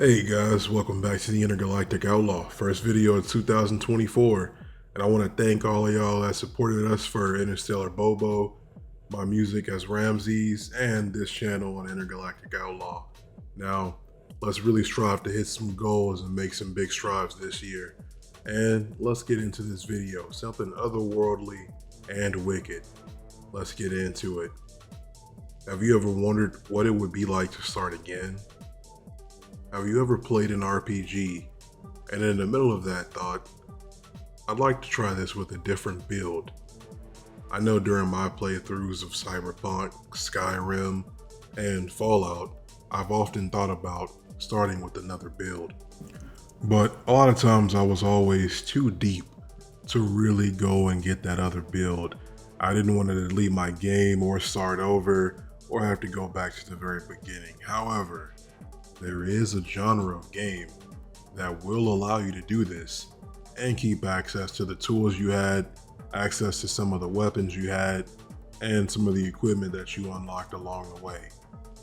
Hey guys, welcome back to the Intergalactic Outlaw, first video of 2024, and I want to thank all of y'all that supported us for Interstellar Bobo, my music as Ramses, and this channel on Intergalactic Outlaw. Now, let's really strive to hit some goals and make some big strides this year, and let's get into this video, something otherworldly and wicked. Let's get into it. Have you ever wondered what it would be like to start again? Have you ever played an RPG and in the middle of that thought, I'd like to try this with a different build? I know during my playthroughs of Cyberpunk, Skyrim, and Fallout, I've often thought about starting with another build. But a lot of times I was always too deep to really go and get that other build. I didn't want to delete my game or start over or have to go back to the very beginning. However, there is a genre of game that will allow you to do this and keep access to the tools you had, access to some of the weapons you had, and some of the equipment that you unlocked along the way.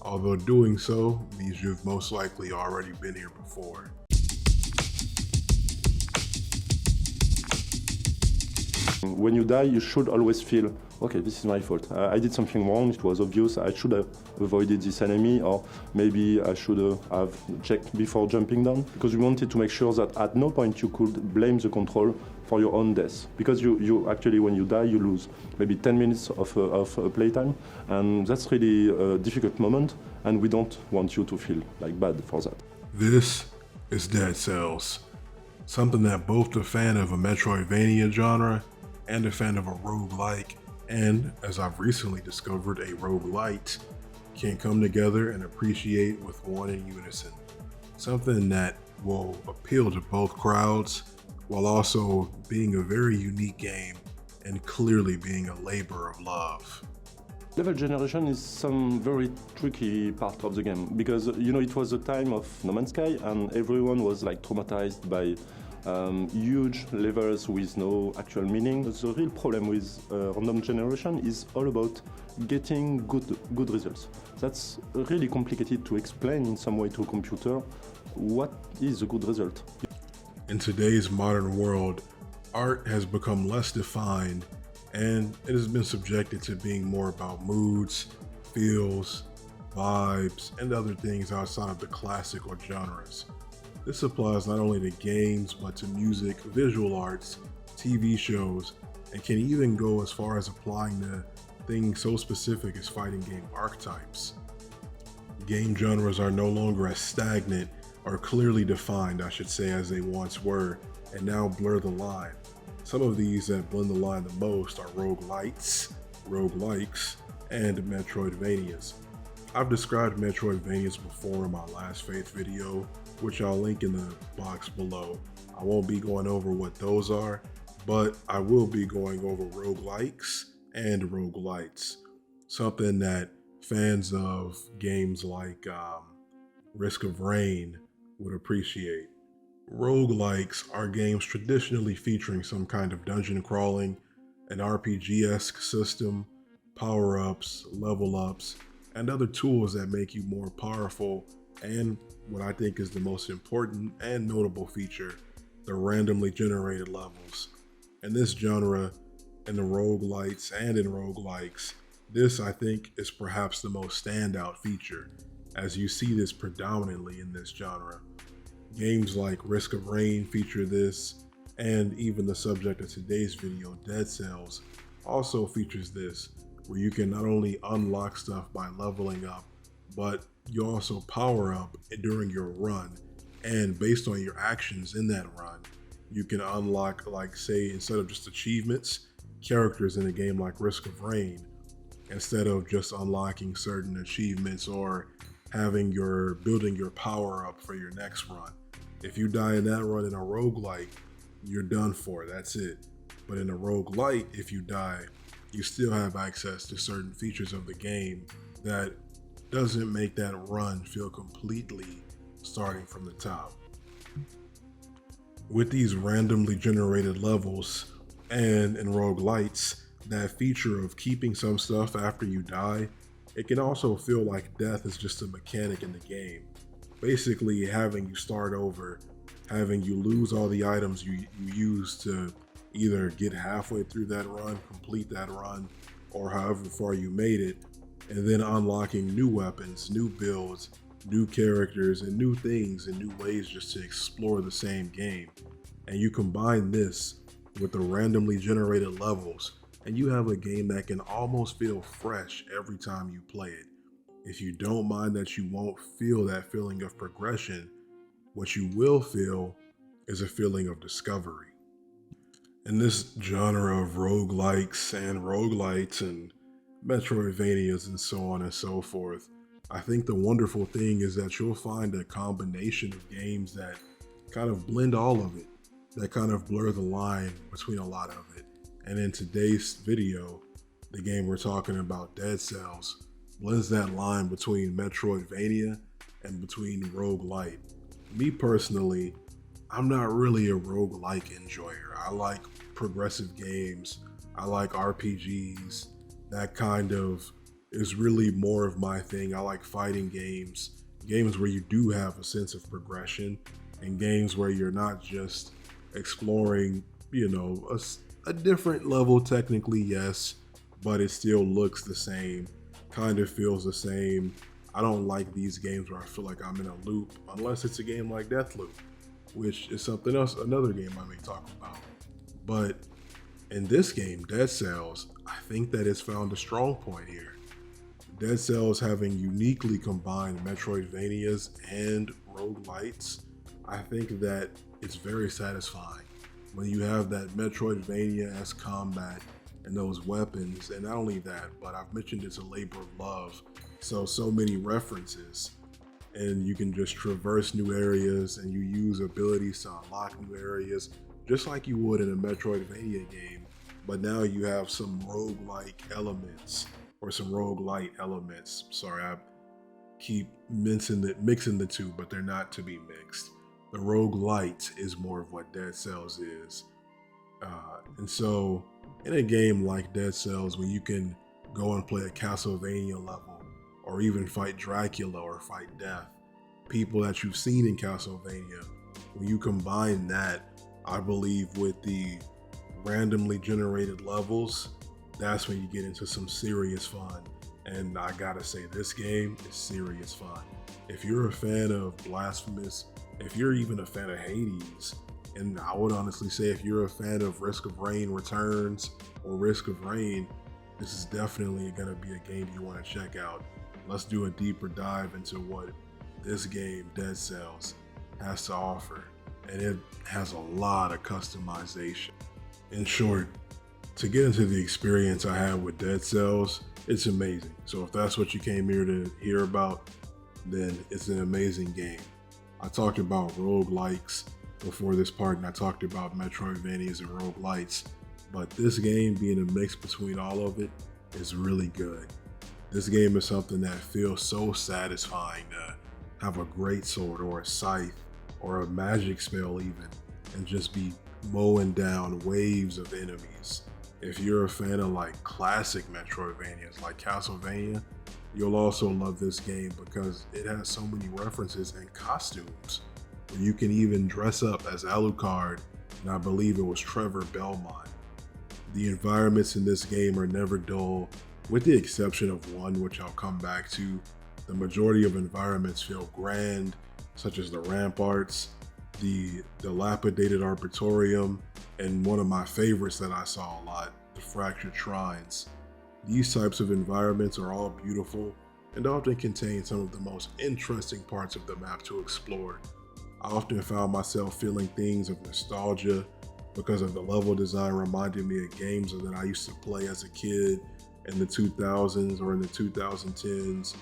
Although doing so means you've most likely already been here before. When you die, you should always feel, okay, this is my fault. I did something wrong, it was obvious, I should have avoided this enemy, or maybe I should have checked before jumping down. Because we wanted to make sure that at no point you could blame the control for your own death. Because you actually, when you die, you lose maybe 10 minutes of playtime, and that's really a difficult moment, and we don't want you to feel like bad for that. This is Dead Cells, something that both a fan of a metroidvania genre and a fan of a roguelike, and as I've recently discovered, a roguelite, can come together and appreciate with one in unison. Something that will appeal to both crowds while also being a very unique game and clearly being a labor of love. Level generation is some very tricky part of the game because it was the time of No Man's Sky and everyone was like traumatized by huge levels with no actual meaning. The real problem with random generation is all about getting good results. That's really complicated to explain in some way to a computer. What is a good result? In today's modern world, art has become less defined and it has been subjected to being more about moods, feels, vibes, and other things outside of the classical genres. This applies not only to games, but to music, visual arts, TV shows, and can even go as far as applying to things so specific as fighting game archetypes. Game genres are no longer as stagnant or clearly defined, I should say, as they once were, and now blur the line. Some of these that blend the line the most are roguelites, roguelikes, and metroidvanias. I've described metroidvanias before in my last Faith video, which I'll link in the box below. I won't be going over what those are, but I will be going over roguelikes and roguelites, something that fans of games like Risk of Rain would appreciate. Roguelikes are games traditionally featuring some kind of dungeon crawling, an RPG-esque system, power-ups, level-ups, and other tools that make you more powerful, and what I think is the most important and notable feature, the randomly generated levels. In this genre, in the roguelites and in roguelikes, this I think is perhaps the most standout feature, as you see this predominantly in this genre. Games like Risk of Rain feature this, and even the subject of today's video, Dead Cells, also features this, where you can not only unlock stuff by leveling up, but you also power up during your run, and based on your actions in that run, you can unlock, like say, instead of just achievements, characters in a game like Risk of Rain, instead of just unlocking certain achievements or building your power up for your next run. If you die in that run in a roguelike, you're done for, that's it. But in a roguelite, if you die, you still have access to certain features of the game that doesn't make that run feel completely starting from the top. With these randomly generated levels and in roguelites, that feature of keeping some stuff after you die, it can also feel like death is just a mechanic in the game. basically having you start over, having you lose all the items you used to either get halfway through that run, complete that run, or however far you made it, and then unlocking new weapons, new builds, new characters, and new things and new ways just to explore the same game. And you combine this with the randomly generated levels, and you have a game that can almost feel fresh every time you play it. If you don't mind that you won't feel that feeling of progression, what you will feel is a feeling of discovery. In this genre of roguelikes and roguelites and metroidvanias and so on and so forth, I think the wonderful thing is that you'll find a combination of games that kind of blend all of it, that kind of blur the line between a lot of it. And in today's video, the game we're talking about, Dead Cells, blends that line between metroidvania and between roguelite. Me personally, I'm not really a roguelike enjoyer. I like progressive games. I like RPGs. That kind of is really more of my thing. I like fighting games, games where you do have a sense of progression, and games where you're not just exploring, a different level technically, yes, but it still looks the same, kind of feels the same. I don't like these games where I feel like I'm in a loop, unless it's a game like Deathloop, which is something else, another game I may talk about. But in this game, Dead Cells, I think that it's found a strong point here. Dead Cells, having uniquely combined Metroidvanias and roguelites, I think that it's very satisfying when you have that Metroidvania-esque combat and those weapons. And not only that, but I've mentioned it's a labor of love. So many references, and you can just traverse new areas and you use abilities to unlock new areas, just like you would in a Metroidvania game. But now you have some roguelike elements, or some roguelite elements. Sorry, I keep mixing the two, but they're not to be mixed. The roguelite is more of what Dead Cells is. And so in a game like Dead Cells, when you can go and play a Castlevania level, or even fight Dracula or fight Death, people that you've seen in Castlevania, when you combine that, I believe, with the randomly generated levels, that's when you get into some serious fun. And I gotta say, this game is serious fun. If you're a fan of Blasphemous, if you're even a fan of Hades, and I would honestly say if you're a fan of Risk of Rain Returns or Risk of Rain, this is definitely gonna be a game you wanna check out. Let's do a deeper dive into what this game, Dead Cells, has to offer. And it has a lot of customization. In short, to get into the experience I had with Dead Cells, it's amazing. So if that's what you came here to hear about, then it's an amazing game. I talked about roguelikes before this part, and I talked about Metroidvanias and roguelites, but this game, being a mix between all of it, is really good. This game is something that feels so satisfying to have a great sword or a scythe or a magic spell even, and just be mowing down waves of enemies. If you're a fan of like classic Metroidvanias like Castlevania, you'll also love this game because it has so many references and costumes where you can even dress up as Alucard, and I believe it was Trevor Belmont. The environments in this game are never dull, with the exception of one, which I'll come back to. The majority of environments feel grand, such as the ramparts, the dilapidated Arbitorium, and one of my favorites that I saw a lot, the Fractured Shrines. These types of environments are all beautiful and often contain some of the most interesting parts of the map to explore. I often found myself feeling things of nostalgia because of the level design reminded me of games that I used to play as a kid in the 2000s or in the 2010s.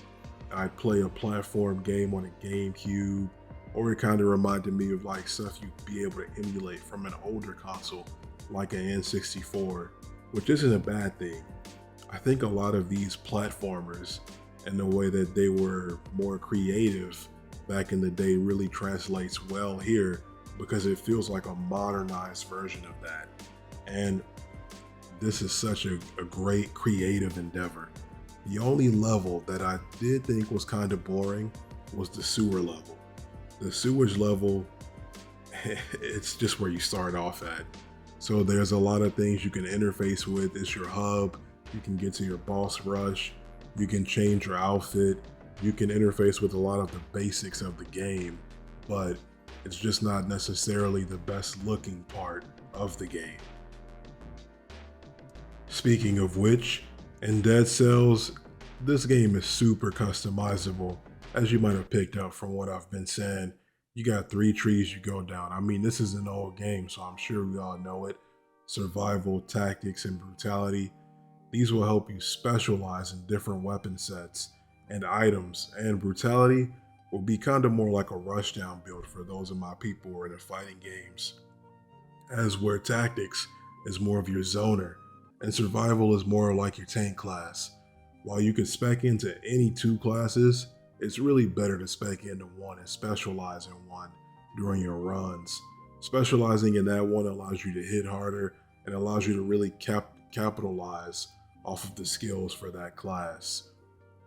I'd play a platform game on a GameCube, or it kind of reminded me of like stuff you'd be able to emulate from an older console like an N64, which isn't a bad thing. I think a lot of these platformers and the way that they were more creative back in the day really translates well here, because it feels like a modernized version of that. And this is such a great creative endeavor. The only level that I did think was kind of boring was the sewer level. The sewage level, it's just where you start off at. So there's a lot of things you can interface with. It's your hub. You can get to your boss rush. You can change your outfit. You can interface with a lot of the basics of the game, but it's just not necessarily the best looking part of the game. Speaking of which, in Dead Cells, this game is super customizable. As you might have picked up from what I've been saying, you got 3 trees you go down. I mean, this is an old game, so I'm sure we all know it. Survival, tactics, and brutality. These will help you specialize in different weapon sets and items, and brutality will be kind of more like a rushdown build for those of my people who are into fighting games. As where tactics is more of your zoner, and survival is more like your tank class. While you can spec into any 2 classes, it's really better to spec into one and specialize in one during your runs. Specializing in that one allows you to hit harder and allows you to really capitalize off of the skills for that class.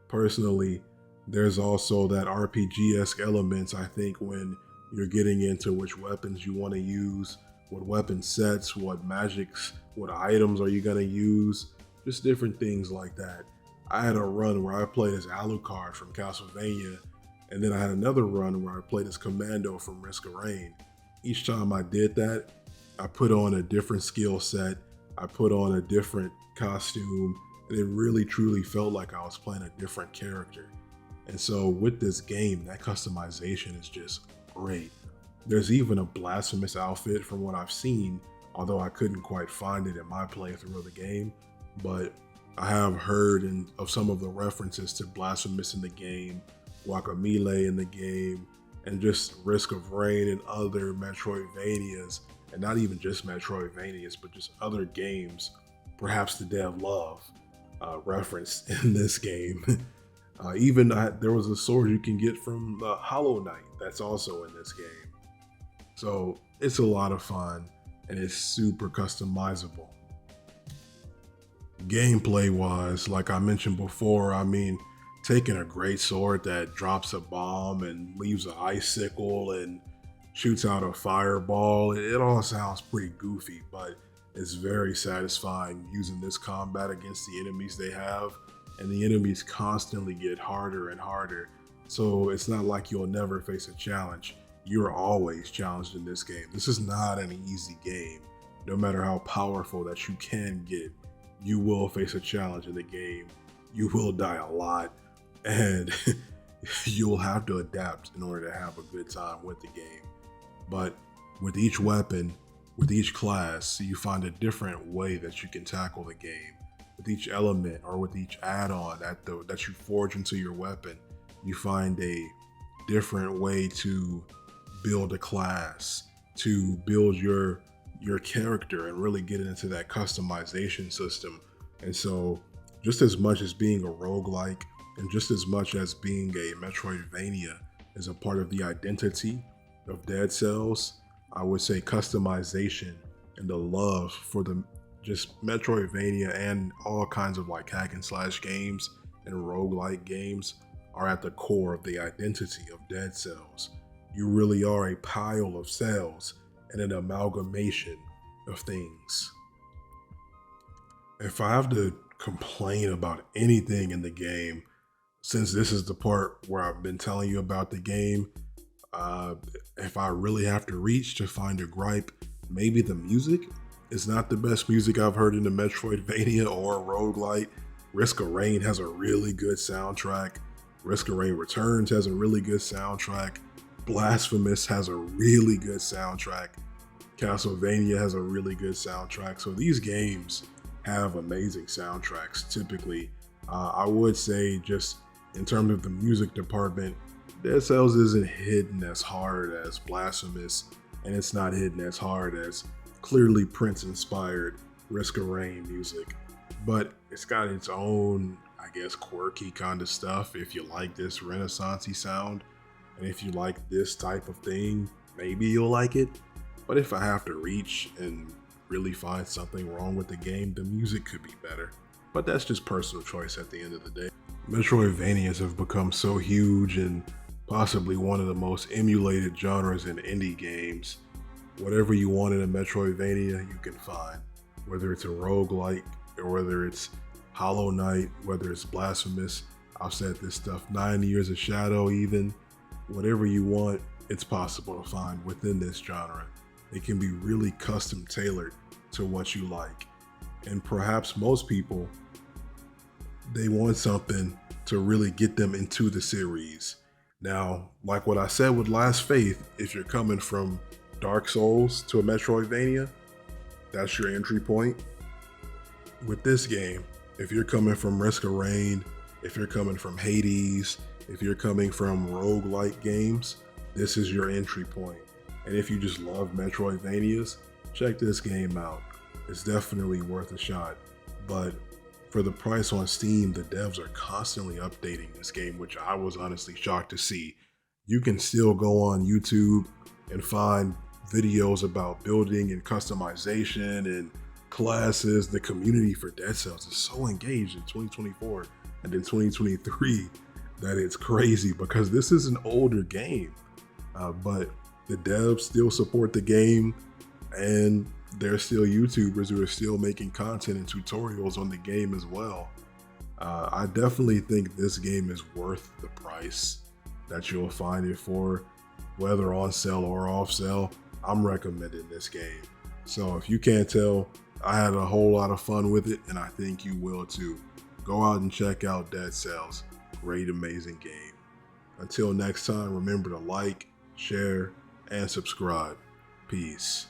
Personally, there's also that RPG-esque elements, I think, when you're getting into which weapons you want to use, what weapon sets, what magics, what items are you going to use, just different things like that. I had a run where I played as Alucard from Castlevania, and then I had another run where I played as Commando from Risk of Rain. Each time I did that, I put on a different skill set, I put on a different costume, and it really truly felt like I was playing a different character. And so with this game, that customization is just great. There's even a Blasphemous outfit from what I've seen, although I couldn't quite find it in my playthrough of the game, but I have heard of some of the references to Blasphemous in the game, Guacamelee in the game, and just Risk of Rain and other Metroidvanias, and not even just Metroidvanias, but just other games, perhaps the Day of Love referenced in this game. There was a sword you can get from Hollow Knight that's also in this game. So it's a lot of fun and it's super customizable. Gameplay wise, like I mentioned before, I mean, taking a great sword that drops a bomb and leaves an icicle and shoots out a fireball, it all sounds pretty goofy, but it's very satisfying using this combat against the enemies they have, and the enemies constantly get harder and harder. So it's not like you'll never face a challenge. You're always challenged in this game. This is not an easy game. No matter how powerful that you can get, you will face a challenge in the game. You will die a lot, and you'll have to adapt in order to have a good time with the game. But with each weapon, with each class, you find a different way that you can tackle the game. With each element or with each add-on that you forge into your weapon, you find a different way to build a class, to build your character and really get into that customization system. And so just as much as being a roguelike and just as much as being a Metroidvania is a part of the identity of Dead Cells, I would say customization and the love for the just Metroidvania and all kinds of like hack and slash games and roguelike games are at the core of the identity of Dead Cells. You really are a pile of cells and an amalgamation of things. If I have to complain about anything in the game, since this is the part where I've been telling you about the game, if I really have to reach to find a gripe, maybe the music is not the best music I've heard in the Metroidvania or roguelite. Risk of Rain has a really good soundtrack. Risk of Rain Returns has a really good soundtrack. Blasphemous has a really good soundtrack. Castlevania has a really good soundtrack. So these games have amazing soundtracks typically. I would say just in terms of the music department, Dead Cells isn't hitting as hard as Blasphemous, and it's not hitting as hard as clearly Prince-inspired Risk of Rain music. But it's got its own, I guess, quirky kind of stuff if you like this Renaissance-y sound. And if you like this type of thing, maybe you'll like it. But if I have to reach and really find something wrong with the game, the music could be better. But that's just personal choice at the end of the day. Metroidvanias have become so huge and possibly one of the most emulated genres in indie games. Whatever you want in a metroidvania, you can find. Whether it's a roguelike, or whether it's Hollow Knight, whether it's Blasphemous, I've said this stuff, 9 Years of Shadow even, whatever you want, it's possible to find within this genre. It can be really custom tailored to what you like. And perhaps most people, they want something to really get them into the series. Now, like what I said with Last Faith, if you're coming from Dark Souls to a Metroidvania, that's your entry point. With this game, if you're coming from Risk of Rain, if you're coming from Hades, if you're coming from roguelike games, this is your entry point. And if you just love Metroidvanias, check this game out. It's definitely worth a shot. But for the price on Steam, the devs are constantly updating this game, which I was honestly shocked to see. You can still go on YouTube and find videos about building and customization and classes. The community for Dead Cells is so engaged in 2024 and in 2023 that it's crazy, because this is an older game, but the devs still support the game, and there's still YouTubers who are still making content and tutorials on the game as well. I definitely think this game is worth the price that you'll find it for, whether on sale or off sale. I'm recommending this game. So if you can't tell, I had a whole lot of fun with it, and I think you will too. Go out and check out Dead Cells. Great, amazing game. Until next time, remember to like, share, and subscribe. Peace.